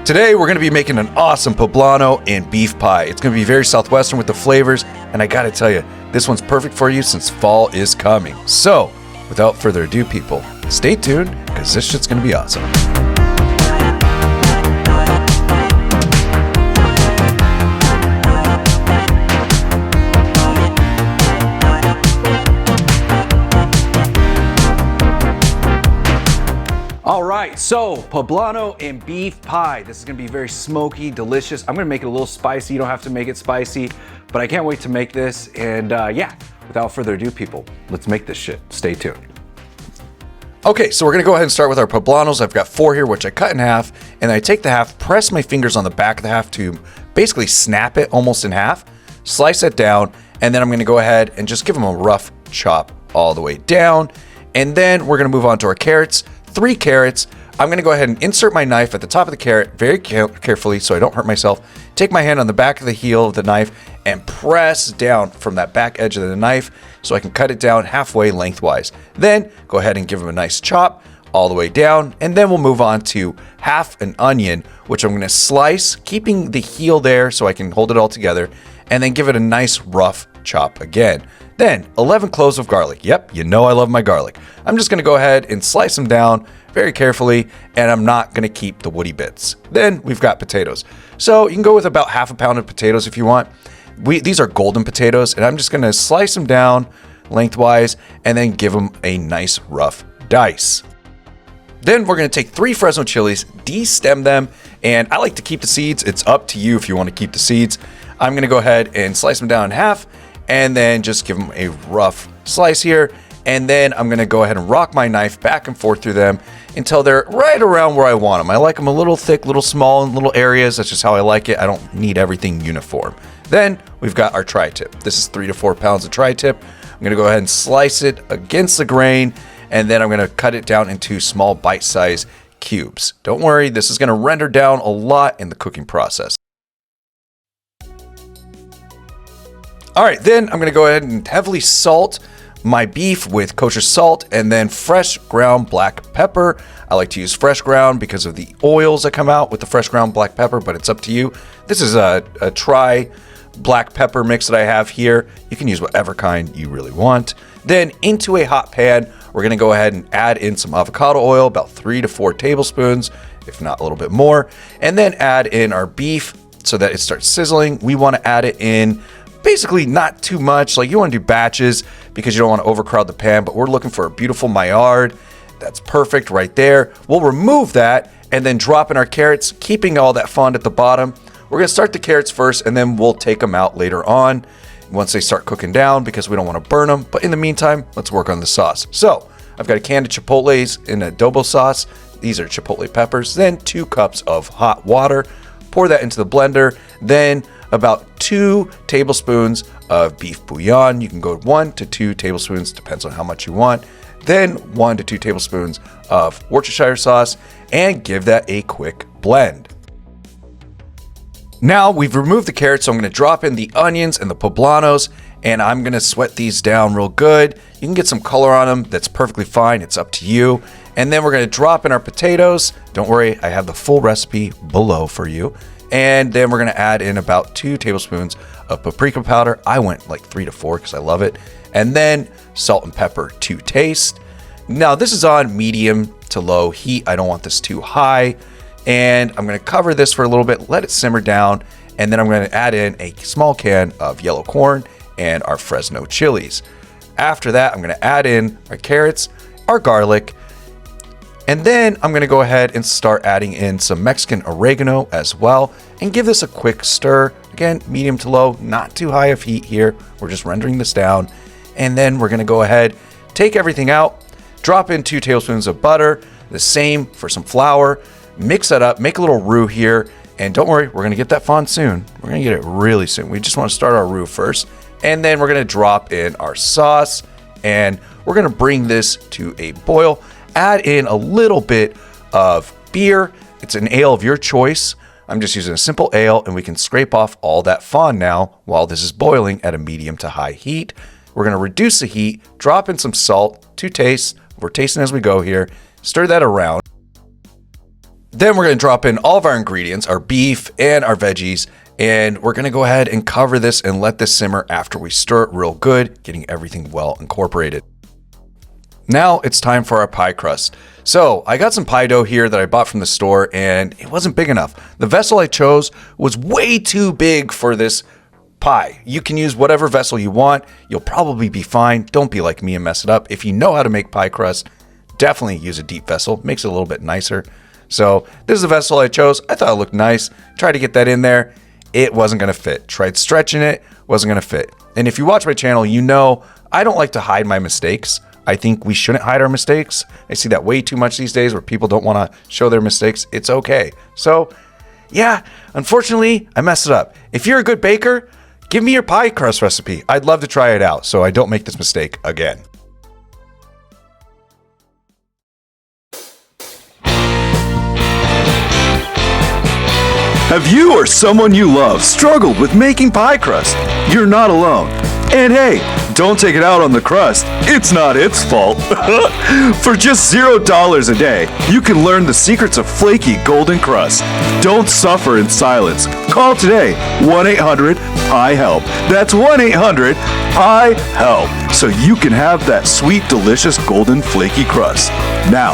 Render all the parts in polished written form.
Today we're going to be making an awesome poblano and beef pie. It's going to be very southwestern with the flavors, and I got to tell you, this one's perfect for you since fall is coming. So, without further ado, people, stay tuned because this shit's going to be awesome. All right, so poblano and beef pie. This is gonna be very smoky, delicious. I'm gonna make it a little spicy. You don't have to make it spicy, but I can't wait to make this. And yeah, without further ado, people, let's make this shit. Stay tuned. Okay, so we're gonna go ahead and start with our poblanos. I've got 4 here, which I cut in half, and I take the half, press my fingers on the back of the half to basically snap it almost in half, slice it down, and then I'm gonna go ahead and just give them a rough chop all the way down. And then we're gonna move on to our carrots. 3 carrots. I'm going to go ahead and insert my knife at the top of the carrot very carefully so I don't hurt myself. Take my hand on the back of the heel of the knife and press down from that back edge of the knife so I can cut it down halfway lengthwise. Then go ahead and give them a nice chop all the way down, and then we'll move on to half an onion, which I'm going to slice, keeping the heel there so I can hold it all together, and then give it a nice rough chop again. Then 11 cloves of garlic. Yep, you know I love my garlic. I'm just going to go ahead and slice them down very carefully, and I'm not going to keep the woody bits. Then we've got potatoes. So you can go with about half a pound of potatoes if you want. These are golden potatoes, and I'm just going to slice them down lengthwise and then give them a nice rough dice. Then we're going to take 3 Fresno chilies, de-stem them, and I like to keep the seeds. It's up to you if you want to keep the seeds. I'm going to go ahead and slice them down in half and then just give them a rough slice here. And then I'm going to go ahead and rock my knife back and forth through them until they're right around where I want them. I like them a little thick, little small in little areas. That's just how I like it. I don't need everything uniform. Then we've got our tri-tip. This is 3 to 4 pounds of tri-tip. I'm going to go ahead and slice it against the grain, and then I'm going to cut it down into small bite-sized cubes. Don't worry, this is going to render down a lot in the cooking process. All right, then I'm going to go ahead and heavily salt my beef with kosher salt and then fresh ground black pepper. I like to use fresh ground because of the oils that come out with the fresh ground black pepper, but it's up to you. This is a tri black pepper mix that I have here. You can use whatever kind you really want. Then into a hot pan, we're going to go ahead and add in some avocado oil, about 3 to 4 tablespoons, if not a little bit more, and then add in our beef so that it starts sizzling. We want to add it in basically not too much. Like, you want to do batches because you don't want to overcrowd the pan, but we're looking for a beautiful Maillard. That's perfect right there. We'll remove that and then drop in our carrots, keeping all that fond at the bottom. We're going to start the carrots first, and then we'll take them out later on once they start cooking down because we don't want to burn them. But in the meantime, let's work on the sauce. So I've got a can of chipotles in adobo sauce. These are chipotle peppers. Then 2 cups of hot water. Pour that into the blender. Then about 2 tablespoons of beef bouillon. You can go 1 to 2 tablespoons, depends on how much you want. Then 1 to 2 tablespoons of Worcestershire sauce, and give that a quick blend. Now we've removed the carrots, so I'm going to drop in the onions and the poblanos, and I'm going to sweat these down real good. You can get some color on them. That's perfectly fine. It's up to you. And then we're going to drop in our potatoes. Don't worry, I have the full recipe below for you. And then we're going to add in about 2 tablespoons of paprika powder. I went like 3 to 4 because I love it. And then salt and pepper to taste. Now this is on medium to low heat. I don't want this too high. And I'm going to cover this for a little bit, let it simmer down. And then I'm going to add in a small can of yellow corn and our Fresno chilies. After that, I'm going to add in our carrots, our garlic, and then I'm going to go ahead and start adding in some Mexican oregano as well and give this a quick stir. Again, medium to low, not too high of heat here. We're just rendering this down. And then we're going to go ahead, take everything out, drop in 2 tablespoons of butter, the same for some flour, mix that up, make a little roux here. And don't worry, we're going to get that fond soon. We're going to get it really soon. We just want to start our roux first. And then we're going to drop in our sauce and we're going to bring this to a boil. Add in a little bit of beer. It's an ale of your choice. I'm just using a simple ale, and we can scrape off all that fond now while this is boiling at a medium to high heat. We're going to reduce the heat, drop in some salt to taste. We're tasting as we go here. Stir that around. Then we're gonna drop in all of our ingredients, our beef and our veggies, and we're gonna go ahead and cover this and let this simmer after we stir it real good, getting everything well incorporated. Now it's time for our pie crust. So I got some pie dough here that I bought from the store and it wasn't big enough. The vessel I chose was way too big for this pie. You can use whatever vessel you want. You'll probably be fine. Don't be like me and mess it up. If you know how to make pie crust, definitely use a deep vessel. Makes it a little bit nicer. So this is the vessel I chose. I thought it looked nice. Tried to get that in there. It wasn't going to fit. Tried stretching it. Wasn't going to fit. And if you watch my channel, you know I don't like to hide my mistakes. I think we shouldn't hide our mistakes. I see that way too much these days where people don't want to show their mistakes. It's okay. So yeah, unfortunately, I messed it up. If you're a good baker, give me your pie crust recipe. I'd love to try it out so I don't make this mistake again. Have you or someone you love struggled with making pie crust? You're not alone. And hey, don't take it out on the crust. It's not its fault. For just $0 a day, you can learn the secrets of flaky golden crust. Don't suffer in silence. Call today, 1-800-PIE-HELP. That's 1-800-PIE-HELP. So you can have that sweet, delicious golden flaky crust. Now,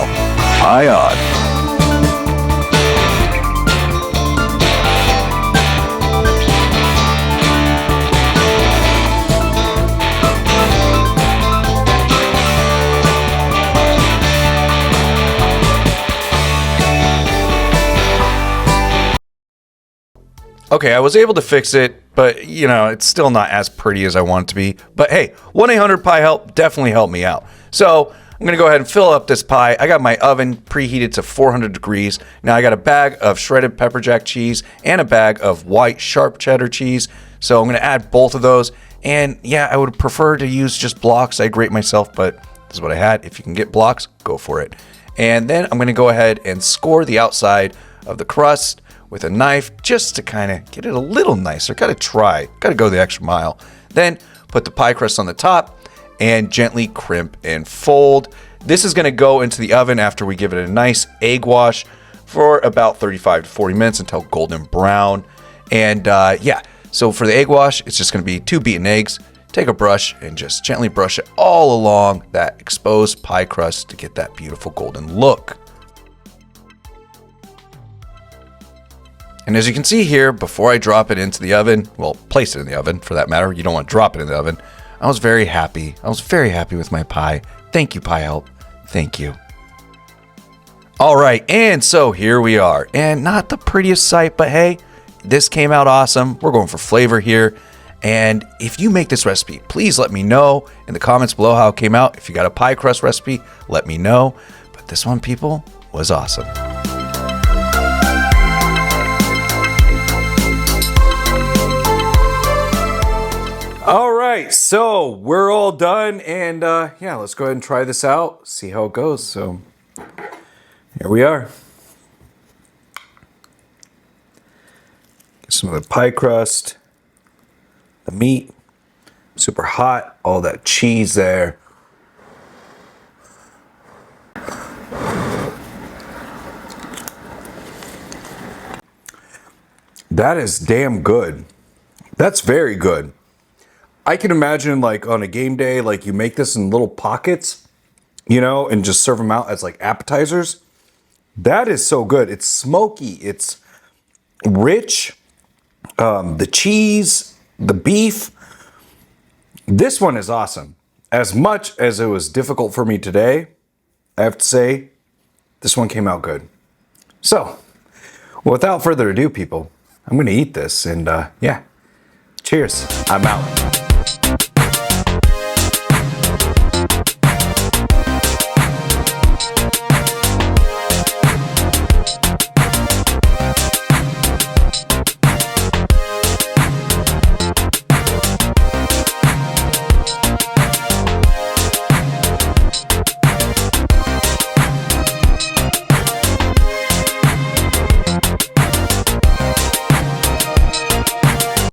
pie on. Okay, I was able to fix it, but you know, it's still not as pretty as I want it to be. But hey, 1-800-PIE-HELP definitely helped me out. So I'm gonna go ahead and fill up this pie. I got my oven preheated to 400 degrees. Now I got a bag of shredded pepper jack cheese and a bag of white sharp cheddar cheese. So I'm gonna add both of those. And yeah, I would prefer to use just blocks. I grate myself, but this is what I had. If you can get blocks, go for it. And then I'm gonna go ahead and score the outside of the crust with a knife just to kind of get it a little nicer. Gotta go the extra mile. Then put the pie crust on the top and gently crimp and fold. This is gonna go into the oven after we give it a nice egg wash for about 35 to 40 minutes until golden brown. And yeah, so for the egg wash, it's just gonna be 2 beaten eggs. Take a brush and just gently brush it all along that exposed pie crust to get that beautiful golden look. And as you can see here, before I drop it into the oven, well, place it in the oven for that matter, you don't want to drop it in the oven, I was very happy. I was very happy with my pie. Thank you, Pie Help. Thank you. All right, and so here we are. And not the prettiest sight, but hey, this came out awesome. We're going for flavor here. And if you make this recipe, please let me know in the comments below how it came out. If you got a pie crust recipe, let me know. But this one, people, was awesome. All right, so we're all done, and yeah, let's go ahead and try this out, see how it goes. So here we are. Get some of the pie crust, the meat, super hot, all that cheese there. That is damn good. That's very good. I can imagine like on a game day, like you make this in little pockets, you know, and just serve them out as like appetizers. That is so good. It's smoky. It's rich. The cheese, the beef. This one is awesome. As much as it was difficult for me today, I have to say, this one came out good. So, without further ado, people, I'm going to eat this and yeah, cheers. I'm out.